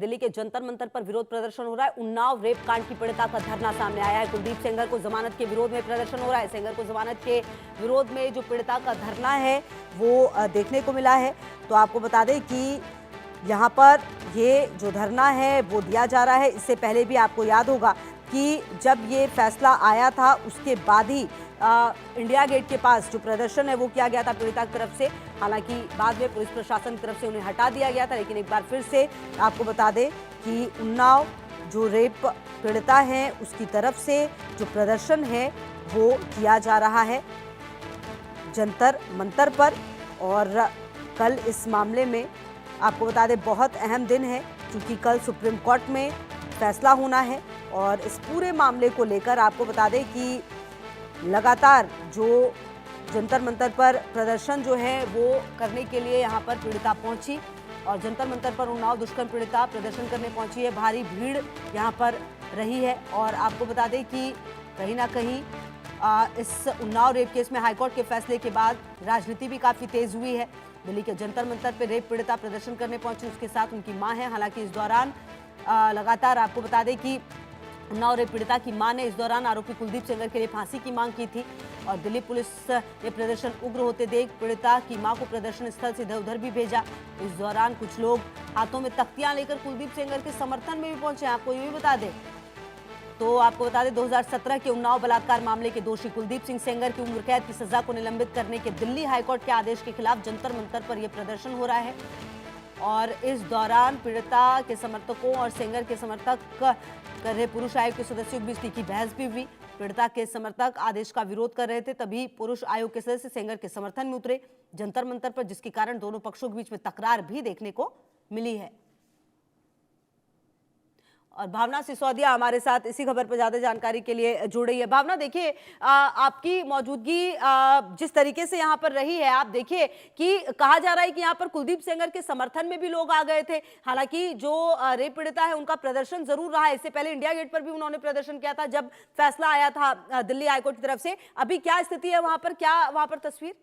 दिल्ली के जंतर मंतर पर विरोध प्रदर्शन हो रहा है। उन्नाव रेप कांड की पीड़िता का धरना सामने आया है। कुलदीप सेंगर को जमानत के विरोध में प्रदर्शन हो रहा है। सेंगर को जमानत के विरोध में जो पीड़िता का धरना है वो देखने को मिला है। तो आपको बता दें कि यहाँ पर ये जो धरना है वो दिया जा रहा है। इससे पहले भी आपको याद होगा कि जब ये फैसला आया था उसके बाद ही इंडिया गेट के पास जो प्रदर्शन है वो किया गया था पीड़िता की तरफ से। हालांकि बाद में पुलिस प्रशासन की तरफ से उन्हें हटा दिया गया था, लेकिन एक बार फिर से आपको बता दें कि उन्नाव जो रेप पीड़िता है उसकी तरफ से जो प्रदर्शन है वो किया जा रहा है जंतर मंतर पर। और कल इस मामले में आपको बता दें बहुत अहम दिन है, क्योंकि कल सुप्रीम कोर्ट में फैसला होना है। और इस पूरे मामले को लेकर आपको बता दें कि लगातार जो जंतर मंतर पर प्रदर्शन जो है वो करने के लिए यहाँ पर पीड़िता पहुंची और जंतर मंतर पर उन्नाव दुष्कर्म पीड़िता प्रदर्शन करने पहुंची है। भारी भीड़ यहाँ पर रही है। और आपको बता दें कि कहीं ना कहीं इस उन्नाव रेप केस में हाईकोर्ट के फैसले के बाद राजनीति भी काफ़ी तेज हुई है। दिल्ली के जंतर मंतर पर रेप पीड़िता प्रदर्शन करने पहुंची, उसके साथ उनकी माँ है। हालांकि इस दौरान लगातार आपको बता दें कि उन्नाव रेप पीड़िता की मां ने इस दौरान आरोपी कुलदीप सेंगर के लिए फांसी की मांग की थी। और दिल्ली पुलिस ने प्रदर्शन उग्र होते देख पीड़िता की मां को प्रदर्शन स्थल से इधर उधर भी भेजा। इस दौरान कुछ लोग हाथों में तख्तियां लेकर कुलदीप सेंगर के समर्थन में भी पहुंचे। आपको ये भी बता दें तो आपको बता दें 2017 के उन्नाव बलात्कार मामले के दोषी कुलदीप सिंह सेंगर की उम्र कैद की सजा को निलंबित करने के दिल्ली हाईकोर्ट के आदेश के खिलाफ जंतर मंतर पर यह प्रदर्शन हो रहा है। और इस दौरान पीड़िता के समर्थकों और सेंगर के समर्थक कर रहे पुरुष आयोग के सदस्यों के बीच तीखी बहस भी हुई। पीड़िता के समर्थक आदेश का विरोध कर रहे थे, तभी पुरुष आयोग के सदस्य सेंगर के समर्थन में उतरे जंतर मंतर पर, जिसके कारण दोनों पक्षों के बीच में तकरार भी देखने को मिली है। और भावना सिसोदिया हमारे साथ इसी खबर पर ज्यादा जानकारी के लिए जुड़ रही है। भावना, देखिए आपकी मौजूदगी जिस तरीके से यहाँ पर रही है, आप देखिए कि कहा जा रहा है कि यहाँ पर कुलदीप सेंगर के समर्थन में भी लोग आ गए थे। हालांकि जो रेप पीड़िता है उनका प्रदर्शन जरूर रहा है। इससे पहले इंडिया गेट पर भी उन्होंने प्रदर्शन किया था जब फैसला आया था दिल्ली हाईकोर्ट की तरफ से। अभी क्या स्थिति है वहां पर, क्या वहां पर तस्वीर?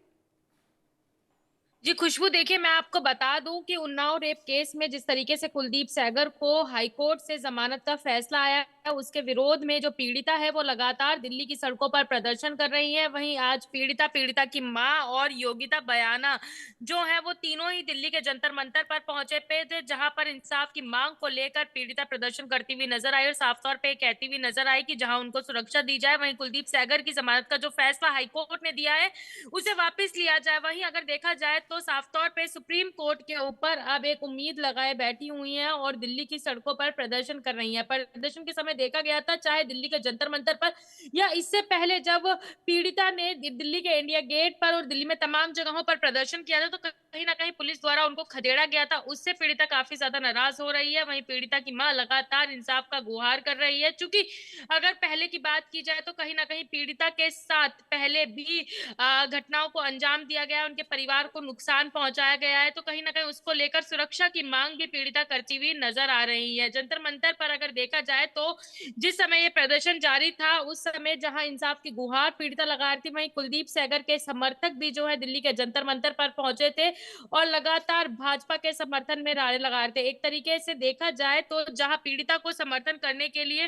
जी खुशबू, देखिए मैं आपको बता दूं कि उन्नाव रेप केस में जिस तरीके से कुलदीप सेंगर को हाईकोर्ट से जमानत का फैसला आया है, उसके विरोध में जो पीड़िता है वो लगातार दिल्ली की सड़कों पर प्रदर्शन कर रही है। वहीं आज पीड़िता की मां और योगिता बयाना जो है वो तीनों ही दिल्ली के जंतर मंतर पर पहुंचे पे थे, जहां पर इंसाफ की मांग को लेकर पीड़िता प्रदर्शन करती हुई नजर आई और साफ तौर पर कहती हुई नजर आई कि जहां उनको सुरक्षा दी जाए, वहीं कुलदीप सेंगर की जमानत का जो फैसला हाईकोर्ट ने दिया है उसे वापस लिया जाए। वहीं अगर देखा जाए तो साफ तौर पे सुप्रीम कोर्ट के ऊपर अब एक उम्मीद लगाए बैठी हुई हैं और दिल्ली की सड़कों पर प्रदर्शन कर रही हैं। प्रदर्शन के समय देखा गया था, चाहे दिल्ली के जंतर मंतर पर या इससे पहले जब पीड़िता ने दिल्ली के इंडिया गेट पर और दिल्ली में तमाम जगहों पर प्रदर्शन किया था, तो कहीं ना कहीं पुलिस द्वारा उनको खदेड़ा गया था। उससे पीड़िता काफी ज्यादा नाराज हो रही है। वहीं पीड़िता की मां लगातार इंसाफ का गुहार कर रही है। चूंकि अगर पहले की बात की जाए तो कहीं ना कहीं पीड़िता के साथ पहले भी घटनाओं को अंजाम दिया गया, उनके परिवार को नुकसान पहुंचाया गया है, तो कहीं ना कहीं उसको लेकर सुरक्षा की मांग भी पीड़िता करती हुई नजर आ रही है। जंतर मंतर पर अगर देखा जाए तो जिस समय ये प्रदर्शन जारी था उस समय जहां इंसाफ की गुहार पीड़िता लगा रही थी, वहीं कुलदीप सेंगर के समर्थक भी जो है दिल्ली के जंतर मंतर पर पहुंचे थे और लगातार भाजपा के समर्थन में नारे लगा रहे थे। एक तरीके से देखा जाए तो जहां पीड़िता को समर्थन करने के लिए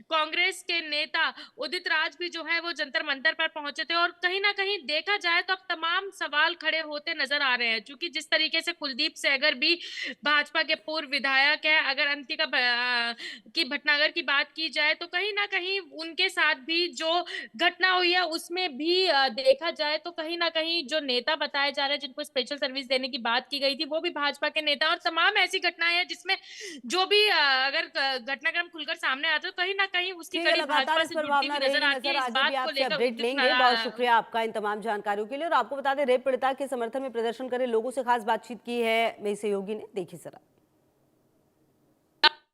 कांग्रेस के नेता उदित राज भी जो है वो जंतर मंतर पर पहुंचे थे। और कहीं ना कहीं देखा जाए तो अब तमाम सवाल खड़े होते नजर आ रहे हैं, क्योंकि जिस तरीके से कुलदीप सेंगर भी भाजपा के पूर्व विधायक है, अगर अंतिका की भटनागर की बात की जाए तो कहीं ना कहीं उनके साथ भी जो घटना हुई है उसमें भी देखा जाए तो कहीं ना कहीं जो नेता बताए जा रहे हैं जिनको स्पेशल सर्विस देने की बात की गई थी वो भी भाजपा के नेता। और तमाम ऐसी घटनाएं हैं जिसमें जो भी अगर घटनाक्रम खुलकर सामने आता है तो कहीं ना कहीं उसकी कड़ी लगातार भाजपा इस से पर जुड़ती भावना हुई नजर रहेगी, आती नजर है। इस आगे भी बात को आपसे लेकर अपडेट लेंगे। बहुत शुक्रिया आपका इन तमाम जानकारियों के लिए। और आपको बता दें रेप पीड़िता के समर्थन में प्रदर्शन करे लोगों से खास बातचीत की है मेरी सहयोगी ने, देखिए जरा।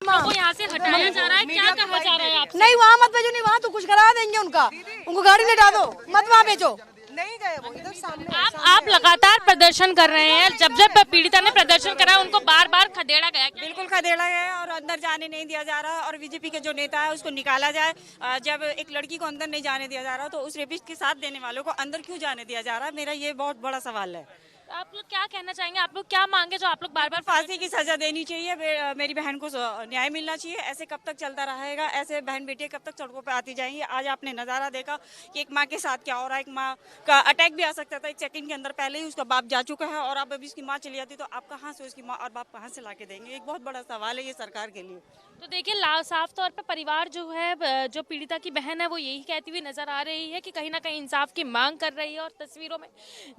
को यहाँ से हटाया जा रहा है, क्या कहा जा रहा है आपसे? नहीं वहाँ मत भेजो, नहीं वहाँ तो कुछ करा देंगे उनको गाड़ी लेटा दो, मत वहाँ भेजो। नहीं गए वो इधर सामने। आप लगातार प्रदर्शन कर रहे हैं, जब जब पीड़िता ने प्रदर्शन करा उनको बार बार खदेड़ा गया। बिल्कुल खदेड़ा गया है और अंदर जाने नहीं दिया जा रहा और बीजेपी के जो नेता है उसको निकाला जाए। जब एक लड़की को अंदर नहीं जाने दिया जा रहा तो उस रेपिस्ट के साथ देने वालों को अंदर क्यों जाने दिया जा रहा है, मेरा ये बहुत बड़ा सवाल है। आप लोग क्या कहना चाहेंगे, आप लोग क्या मांगे जो आप लोग बार बार फांसी की सजा देनी चाहिए, मेरी बहन को न्याय मिलना चाहिए। ऐसे कब तक चलता रहेगा? ऐसे बहन बेटियां कब तक सड़कों पे आती जाएंगी? आज आपने नजारा देखा कि एक माँ के साथ क्या हो रहा है। एक माँ का अटैक भी आ सकता था 1 सेकंड के अंदर, पहले ही उसका बाप जा चुका है और अब अभी उसकी माँ चली जाती तो आप कहाँ से उसकी माँ और बाप कहाँ से ला के देंगे? एक बहुत बड़ा सवाल है ये सरकार के लिए। तो देखिए साफ तौर पे परिवार जो है जो पीड़िता की बहन है वो यही कहती हुई नजर आ रही है कि कहीं ना कहीं इंसाफ की मांग कर रही है। और तस्वीरों में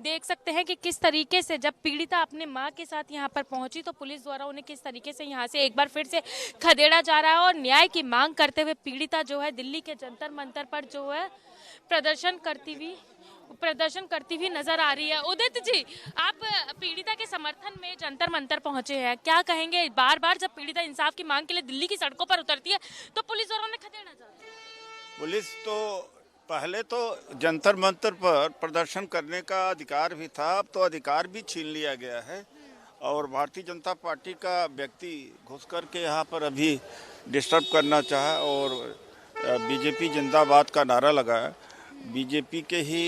देख सकते हैं कि किस तरीके से जब पीड़िता अपने मां के साथ यहां पर पहुंची तो पुलिस द्वारा उन्हें किस तरीके से यहां से एक बार फिर से खदेड़ा जा रहा है। और न्याय की मांग करते हुए पीड़िता जो है दिल्ली के जंतर मंतर पर जो है प्रदर्शन करती हुई नजर आ रही है। उदित जी, आप पीड़िता के समर्थन में जंतर मंतर पहुंचे हैं, क्या कहेंगे? बार बार जब पीड़िता इंसाफ की मांग के लिए दिल्ली की सड़कों पर उतरती है तो पुलिस द्वारा उन्हें खदेड़ा जाता है। पुलिस तो पहले तो जंतर मंतर पर प्रदर्शन करने का अधिकार भी था, अब तो अधिकार भी छीन लिया गया है। और भारतीय जनता पार्टी का व्यक्ति घुस कर के यहाँ पर अभी डिस्टर्ब करना चाहा और बीजेपी जिंदाबाद का नारा लगाया। बीजेपी के ही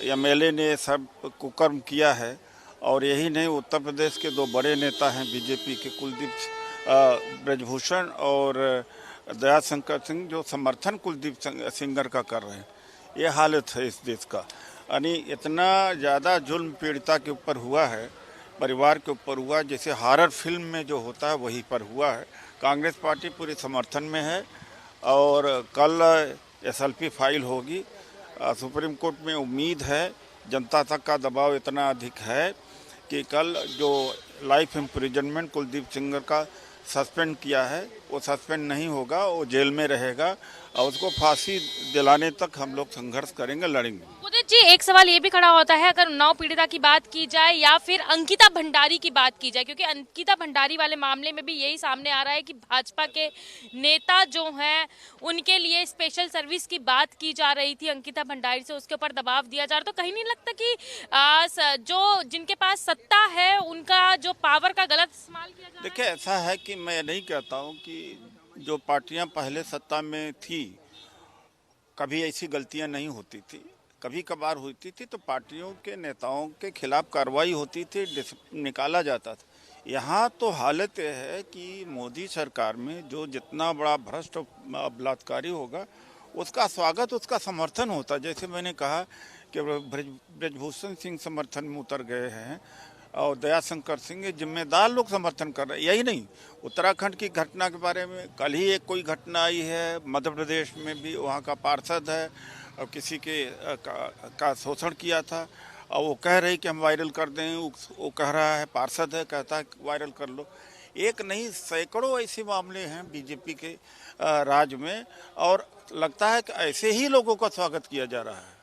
एमएलए ने सब कुकर्म किया है। और यही नहीं, उत्तर प्रदेश के 2 बड़े नेता हैं बीजेपी के, कुलदीप ब्रजभूषण और दयाशंकर सिंह, जो समर्थन कुलदीप सेंगर का कर रहे हैं। ये हालत है इस देश का। यानी इतना ज़्यादा जुल्म पीड़िता के ऊपर हुआ है, परिवार के ऊपर हुआ, जैसे हॉरर फिल्म में जो होता है वही पर हुआ है। कांग्रेस पार्टी पूरे समर्थन में है और कल एसएलपी फाइल होगी। सुप्रीम कोर्ट में उम्मीद है, जनता तक का दबाव इतना अधिक है कि कल जो लाइफ इम्प्रिजनमेंट कुलदीप सेंगर का सस्पेंड किया है वो सस्पेंड नहीं होगा, वो जेल में रहेगा और उसको फांसी दिलाने तक हम लोग संघर्ष करेंगे, लड़ेंगे। उदित जी, एक सवाल ये भी खड़ा होता है, अगर उन्नाव पीड़िता की बात की जाए या फिर अंकिता भंडारी की बात की जाए, क्योंकि अंकिता भंडारी वाले मामले में भी यही सामने आ रहा है कि भाजपा के नेता जो हैं उनके लिए स्पेशल सर्विस की बात की जा रही थी अंकिता भंडारी से, उसके ऊपर दबाव दिया जा रहा। तो कहीं नहीं लगता कि जो जिनके पास सत्ता है उनका जो पावर का गलत इस्तेमाल किया जा रहा है? देखिए, ऐसा है कि मैं नहीं कहता हूँ कि जो पार्टियां पहले सत्ता में थी कभी ऐसी गलतियां नहीं होती थी, कभी कभार होती थी तो पार्टियों के नेताओं के खिलाफ कार्रवाई होती थी, निकाला जाता था। यहाँ तो हालत यह है कि मोदी सरकार में जो जितना बड़ा भ्रष्ट बलात्कारी होगा उसका स्वागत, उसका समर्थन होता। जैसे मैंने कहा कि ब्रजभूषण सिंह समर्थन में उतर गए हैं और दयाशंकर सिंह, जिम्मेदार लोग समर्थन कर रहे हैं। यही नहीं, उत्तराखंड की घटना के बारे में कल ही एक कोई घटना आई है, मध्य प्रदेश में भी वहाँ का पार्षद है और किसी के का शोषण किया था और वो कह रही कि हम वायरल कर दें, वो कह रहा है, पार्षद है, कहता है वायरल कर लो। एक नहीं, सैकड़ों ऐसे मामले हैं बीजेपी के राज में और लगता है कि ऐसे ही लोगों का स्वागत किया जा रहा है।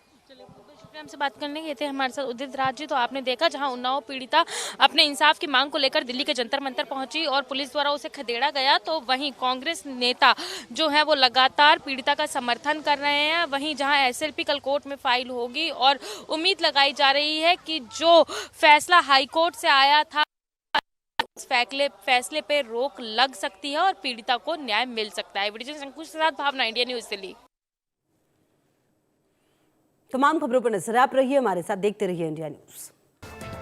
हमसे बात करने के थे हमारे साथ उदित राज जी। तो आपने देखा जहां उन्नाव पीड़िता अपने इंसाफ की मांग को लेकर दिल्ली के जंतर मंतर पहुंची और पुलिस द्वारा उसे खदेड़ा गया, तो वहीं कांग्रेस नेता जो है वो लगातार पीड़िता का समर्थन कर रहे हैं। वहीं जहां एसएलपी कल कोर्ट में फाइल होगी और उम्मीद लगाई जा रही है कि जो फैसला हाईकोर्ट से आया था फैसले पे रोक लग सकती है और पीड़िता को न्याय मिल सकता है। वीडियो संकुश के साथ भावना, इंडिया न्यूज दिल्ली। तमाम खबरों पर नजर आप रहिए हमारे साथ, देखते रहिए इंडिया न्यूज।